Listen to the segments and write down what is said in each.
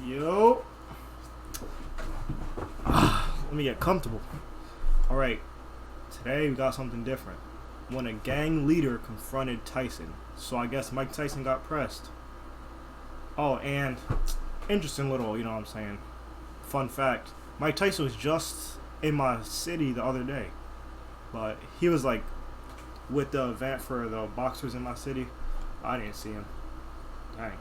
Yo. Let me get comfortable. Alright. Today we got something different. When a gang leader confronted Tyson. So I guess Mike Tyson got pressed. Oh, and interesting little, you know what I'm saying, fun fact. Mike Tyson was just in my city the other day. But he was like with the event for the boxers in my city. I didn't see him. Dang.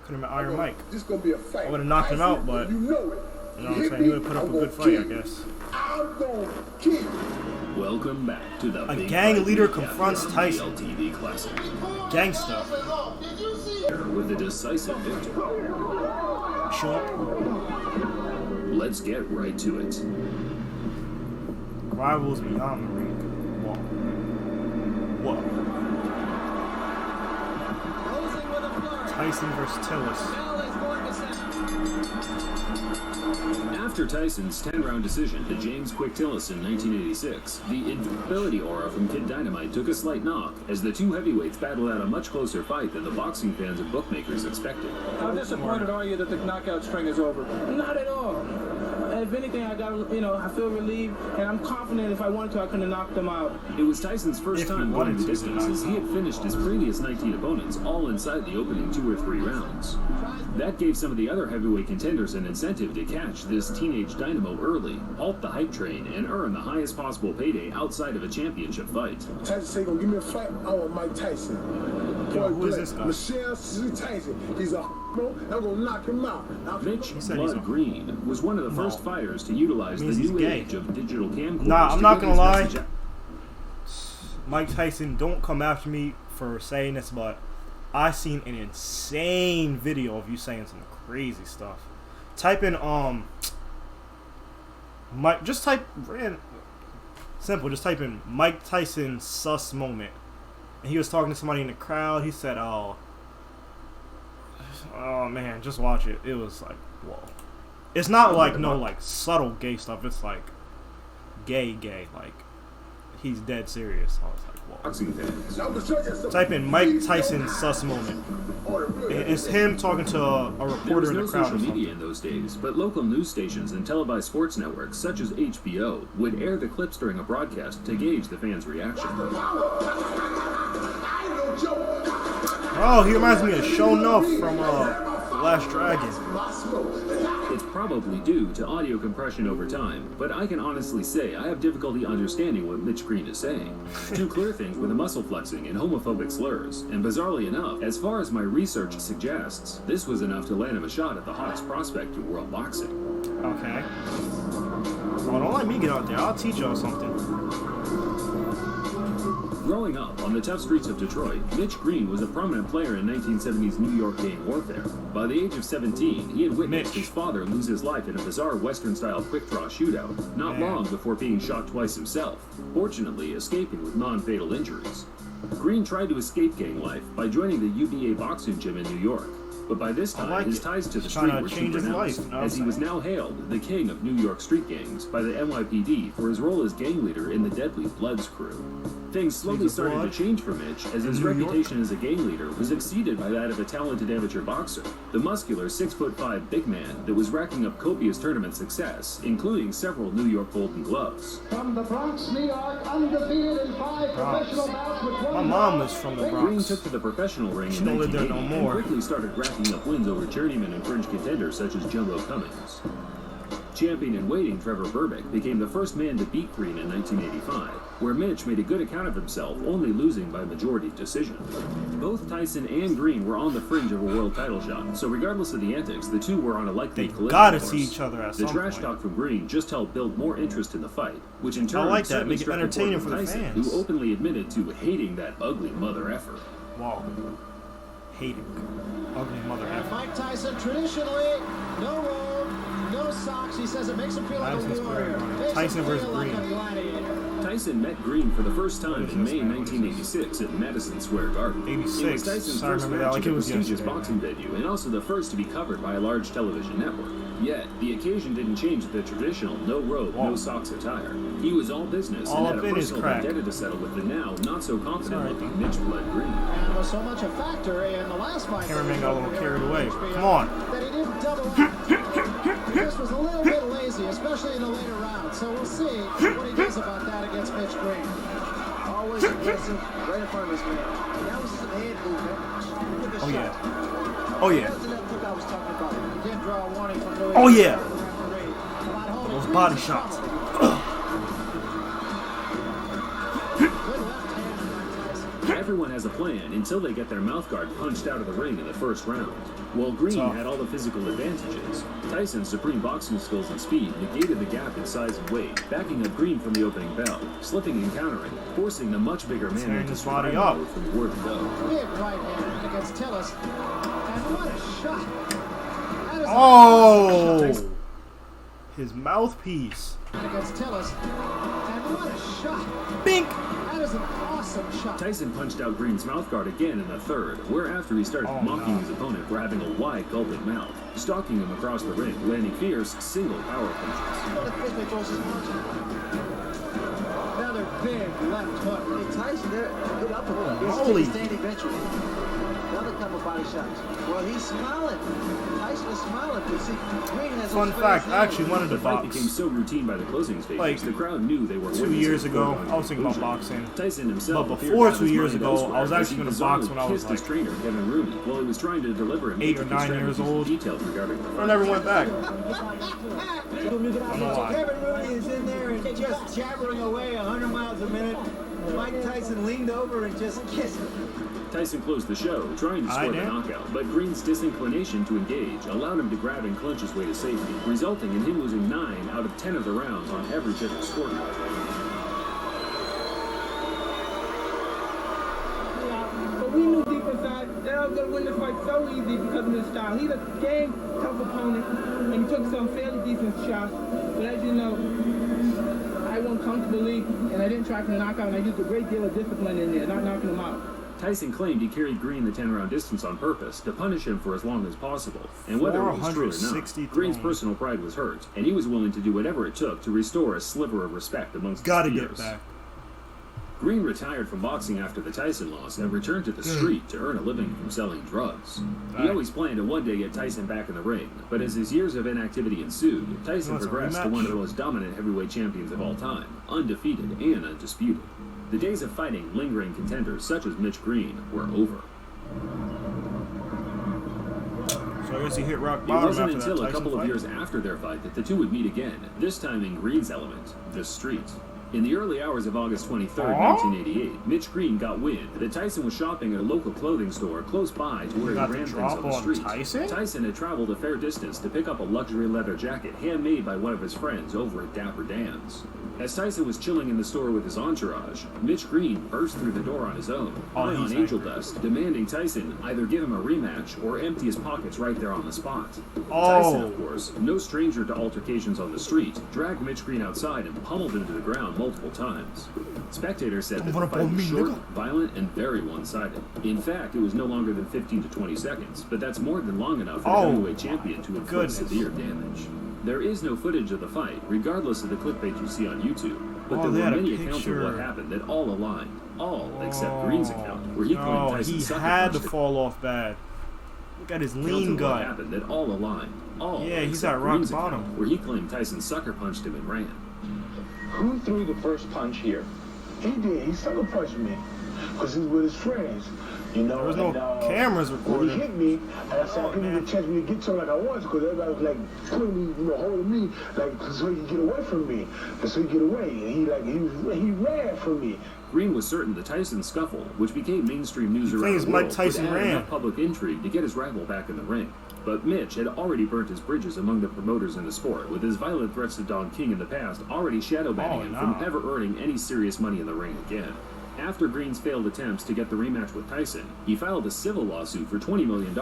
Could have been Iron Mike. This gonna be a fight. I would have knocked him out, but you know it. You know what I'm saying? He would have put up a good fight, I guess. I'm gonna kill you. Welcome back to the A gang leader confronts Tyson. LTV Classic. Gangsta. With a decisive victory. Sure. Let's get right to it. Rivals beyond the ring. Whoa. Tyson versus Tillis. After Tyson's 10-round decision to James Quick Tillis in 1986, the invincibility aura from Kid Dynamite took a slight knock as the two heavyweights battled out a much closer fight than the boxing fans and bookmakers expected. How disappointed are you that the knockout string is over? Not at all. If anything, I feel relieved, and I'm confident if I wanted to, I could have knocked them out. It was Tyson's first time going the distance, as he had finished his previous 19 opponents all inside the opening 2 or 3 rounds. That gave some of the other heavyweight contenders an incentive to catch this teenage dynamo early, halt the hype train, and earn the highest possible payday outside of a championship fight. Tyson say, gonna give me a fight. I want Mike Tyson. Yo, who is this guy? Michelle Tyson. He's a bro. I'm gonna knock him out. Mitch Blood Green was one of the first fighters to utilize the new age of digital camcorders. Nah, I'm not gonna lie. Mike Tyson, don't come after me for saying this, but I seen an insane video of you saying some crazy stuff. Type in Mike. Just type simple. Just type in Mike Tyson sus moment, and he was talking to somebody in the crowd. He said, "Oh man, just watch it." It was like, whoa. It's not like no like subtle gay stuff. It's like gay, like he's dead serious. I was like, whoa. Type in Mike Tyson sus moment. It's him talking to a reporter in the crowd. There was no social media in those days, but local news stations and televised sports networks such as HBO would air the clips during a broadcast to gauge the fans' reaction. Oh, he reminds me of Show Enough from The Last Dragon. It's probably due to audio compression over time, but I can honestly say I have difficulty understanding what Mitch Green is saying. Two clear things were the muscle flexing and homophobic slurs, and bizarrely enough, as far as my research suggests, this was enough to land him a shot at the hottest prospect in world boxing. Okay. Well, don't let me get out there. I'll teach y'all something. Growing up on the tough streets of Detroit, Mitch Green was a prominent player in 1970s New York gang warfare. By the age of 17, he had witnessed his father lose his life in a bizarre Western-style quick-draw shootout, not long before being shot twice himself, fortunately escaping with non-fatal injuries. Green tried to escape gang life by joining the UBA boxing gym in New York. But by this time, his ties to the street were too pronounced, as he was now hailed the king of New York street gangs by the NYPD for his role as gang leader in the deadly Bloods crew. Things slowly started to change for Mitch, as his reputation as a gang leader was exceeded by that of a talented amateur boxer, the muscular 6'5" big man that was racking up copious tournament success, including several New York Golden Gloves. From the Bronx, New York, undefeated in 5 professional bouts with My mom was from the Bronx. Green took to the professional ring in 1980 and quickly started racking up wins over journeyman and fringe contenders such as Jumbo Cummings. Champion in waiting Trevor Berbick became the first man to beat Green in 1985, where Mitch made a good account of himself, only losing by majority decision. Both Tyson and Green were on the fringe of a world title shot, so regardless of the antics, the two were on a likely collision gotta course. see each other at some The trash point. talk from Green just helped build more interest in the fight, which in turn like that. certainly Make it struck a entertaining chord for the with Tyson, fans. who openly admitted to hating that ugly mother effer. Wow. Hating. Ugly mother effer. Mike Tyson, traditionally, no robe, no socks. He says it makes him feel like Tyson's a warrior. great. Makes Tyson him versus feel like Green. a gladiator. Tyson met Green for the first time in May 1986 at Madison Square Garden. 86. It was Tyson's So I first remember that match like at it a was prestigious yesterday. boxing venue, and also the first to be covered by a large television network. Yet, the occasion didn't change the traditional no-robe, no-socks attire. He was all business All and up had a in his personal crack. vendetta to settle with the now not-so-confident-looking Mitch Blood Green. And was so much a factor in the last fight. Cameraman got a little carried away. Come on. That he didn't actually in the later round, so we'll see what he does about that against Mitch Green. Always aggressive, right in front of his man. That was some head movement. Oh yeah. Oh yeah. That's the left hook I was talking about. He did draw a warning from Louis. Oh yeah. Those body shots. Everyone has a plan until they get their mouthguard punched out of the ring in the first round. While Green had all the physical advantages, Tyson's supreme boxing skills and speed negated the gap in size and weight, backing up Green from the opening bell, slipping and countering, forcing the much bigger man Tearing into his body survival up. mode from the word go. Big right hand against Tillis. And what a shot. That is Oh! His mouthpiece. against Tillis. And what a shot. Bink! That is an awesome shot. Tyson punched out Green's mouthguard again in the third, whereafter he started mocking his opponent for having a wide, gulping mouth, stalking him across the ring, landing fierce, single power punches. What a fist they throws his punch. Another big left hook. Hey, Tyson, there, good uppercut. Holy. Standing bench. Another couple body shots. Well, he's smiling. Tyson is smiling. You see, Green has Fun his fact, face I actually wanted to The fight box. became so routine by the closing stages, Like, the crowd knew they were 2 witnessing years a ago, foregone I was thinking about conclusion. boxing. Tyson himself But appeared before to have 2 his years mind ago, elsewhere I was as actually he gonna box when I was kissed his like trainer, Kevin Rooney, while he was trying to deliver him 8 or 9 years old. details regarding the I fight. never went back. I don't know why. Kevin Rooney is in there and just jabbering away 100 miles a minute. Mike Tyson leaned over and just kissed him. Tyson closed the show, trying to score the knockout, but Green's disinclination to engage allowed him to grab and clinch his way to safety, resulting in him losing 9 out of 10 of the rounds on every different scorecard. But we knew deep inside that I was going to win this fight so easy because of his style. He's a game tough opponent, and he took some fairly decent shots. But as you know, I won comfortably, and I didn't try to knock out, and I used a great deal of discipline in there, not knocking him out. Tyson claimed he carried Green the 10-round distance on purpose to punish him for as long as possible. And whether it was true or not, 463. Green's personal pride was hurt, and he was willing to do whatever it took to restore a sliver of respect amongst Gotta his get peers. back. Green retired from boxing after the Tyson loss and returned to the street to earn a living from selling drugs. He always planned to one day get Tyson back in the ring, but as his years of inactivity ensued, Tyson Wants a progressed to rematch? one of the most dominant heavyweight champions of all time, undefeated and undisputed. The days of fighting lingering contenders such as Mitch Green were over. So I guess he hit rock It bottom wasn't after that until a Tyson couple of fight. years after their fight that the two would meet again, this time in Green's element, the street. In the early hours of August 23rd, 1988, Mitch Green got wind that Tyson was shopping at a local clothing store close by to where he Got the ran things drop on the on street. Tyson? Tyson had traveled a fair distance to pick up a luxury leather jacket handmade by one of his friends over at Dapper Dan's. As Tyson was chilling in the store with his entourage, Mitch Green burst through the door on his own, high on he's angel angry. dust, demanding Tyson either give him a rematch or empty his pockets right there on the spot. Oh. Tyson, of course, no stranger to altercations on the street, dragged Mitch Green outside and pummeled him to the ground multiple times. Spectators said that the fight was short, violent, and very one-sided. In fact, it was no longer than 15 to 20 seconds, but that's more than long enough for the heavyweight champion to inflict goodness. severe damage. There is no footage of the fight, regardless of the clickbait you see on YouTube, but Oh, there they were had a many accounts of picture. what happened that all aligned, all except Green's account, where he claimed No, Tyson he sucker had to punched him. fall off bad. Look at his Accounts lean of what gut. happened that all aligned, all Yeah, he's except at rock Green's bottom. account, where he claimed Tyson sucker punched him and ran. Who threw the first punch here? He did. He sucker punched me because he's with his friends. You know, There was no and, cameras when recording. he hit me, and I said I couldn't get a chance to get to him like I wanted because everybody was like pulling me, holding me, like so he could get away from me, and so he get away, and he ran from me. Green was certain the Tyson scuffle, which became mainstream news He around claims the Mike world, Tyson would add ran. enough public intrigue to get his rival back in the ring. But Mitch had already burnt his bridges among the promoters in the sport, with his violent threats to Don King in the past already shadow banning him from ever earning any serious money in the ring again. After Green's failed attempts to get the rematch with Tyson, he filed a civil lawsuit for $20 million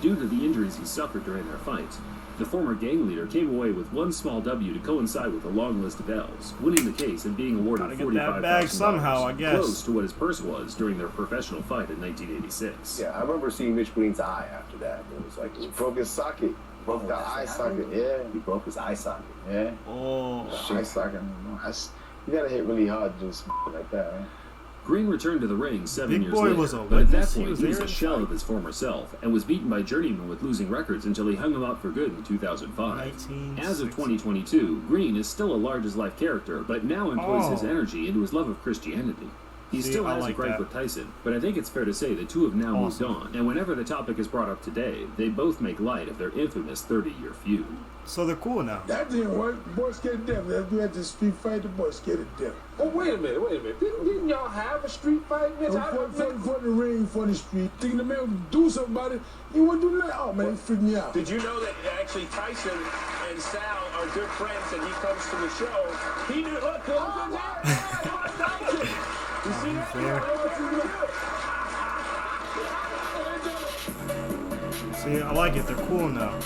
due to the injuries he suffered during their fight. The former gang leader came away with one small W to coincide with a long list of L's, winning the case and being awarded Gotta get that bag $45,000, somehow, I guess. close to what his purse was during their professional fight in 1986. Yeah, I remember seeing Mitch Green's eye after that. It was like he broke his socket. Broke the eye socket. Yeah, he broke his eye socket. Yeah. Oh, Eye socket. You gotta hit really hard to do something like that, right? Green returned to the ring 7 Big years Boy later, was a but at that witness. He point was he was there a in shell fight. of his former self and was beaten by journeymen with losing records until he hung him out for good in 2005. As of 2022, Green is still a large-as-life character, but now employs his energy into his love of Christianity. He still has a gripe with Tyson, but I think it's fair to say the two have now moved on, and whenever the topic is brought up today, they both make light of their infamous 30-year feud. So they're cool now. That didn't work. The boy scared to death. After we had the street fight, the boy scared to death. Oh, wait a minute. Didn't y'all have a street fight, Mitch? For the ring, for the street. Thinking the man would do something about it. He wouldn't do nothing. Oh, man, he freaked me out. Did you know that actually Tyson and Sal are good friends and he comes to the show? He knew, look, Tyson. You see that? See, I like it. They're cool now.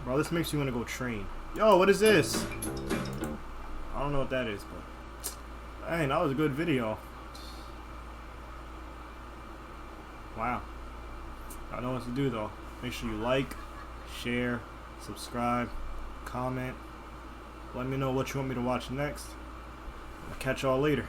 Bro, this makes you want to go train. Yo, what is this? I don't know what that is, but dang, that was a good video. Wow. I know what to do though. Make sure you like, share, subscribe, comment. Let me know what you want me to watch next. I'll catch y'all later.